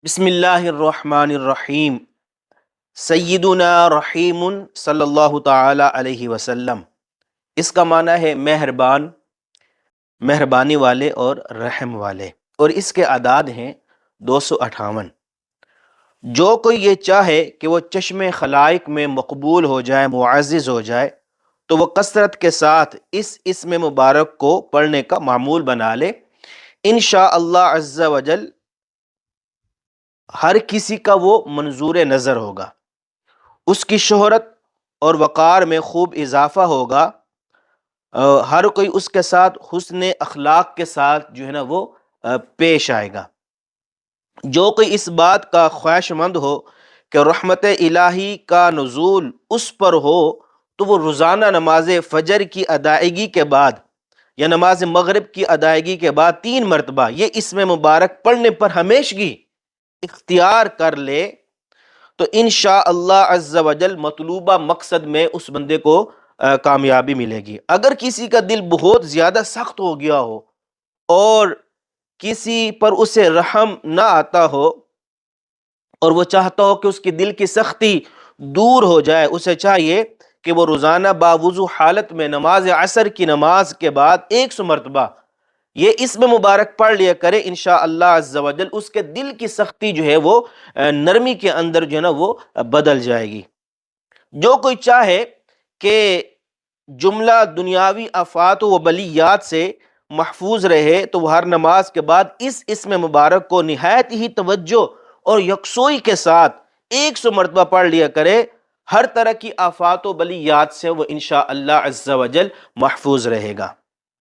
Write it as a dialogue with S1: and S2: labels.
S1: بسم اللہ الرحمن الرحیم۔ سیدنا رحیم صلی اللہ تعالی علیہ وسلم، اس کا معنی ہے مہربان، مہربانی والے اور رحم والے، اور اس کے اعداد ہیں 258۔ جو کوئی یہ چاہے کہ وہ چشم خلائق میں مقبول ہو جائے، معزز ہو جائے، تو وہ کثرت کے ساتھ اس اسم مبارک کو پڑھنے کا معمول بنا لے۔ انشاءاللہ عز وجل ہر کسی کا وہ منظور نظر ہوگا، اس کی شہرت اور وقار میں خوب اضافہ ہوگا، ہر کوئی اس کے ساتھ حسن اخلاق کے ساتھ جو ہے نا وہ پیش آئے گا۔ جو کوئی اس بات کا خواہش مند ہو کہ رحمت الہی کا نزول اس پر ہو، تو وہ روزانہ نماز فجر کی ادائیگی کے بعد یا نماز مغرب کی ادائیگی کے بعد 3 مرتبہ یہ اسم مبارک پڑھنے پر ہمیشگی اختیار کر لے، تو انشاءاللہ عز وجل مطلوبہ مقصد میں اس بندے کو کامیابی ملے گی۔ اگر کسی کا دل بہت زیادہ سخت ہو گیا ہو اور کسی پر اسے رحم نہ آتا ہو اور وہ چاہتا ہو کہ اس کی دل کی سختی دور ہو جائے، اسے چاہیے کہ وہ روزانہ باوضو حالت میں نماز عصر کی نماز کے بعد 100 مرتبہ یہ اسم مبارک پڑھ لیا کرے۔ انشاءاللہ عز وجل اس کے دل کی سختی جو ہے وہ نرمی کے اندر جو ہے نا وہ بدل جائے گی۔ جو کوئی چاہے کہ جملہ دنیاوی آفات و بلیات سے محفوظ رہے، تو وہ ہر نماز کے بعد اس اسم مبارک کو نہایت ہی توجہ اور یکسوئی کے ساتھ 100 مرتبہ پڑھ لیا کرے۔ ہر طرح کی آفات و بلیات سے وہ انشاءاللہ عز وجل محفوظ رہے گا۔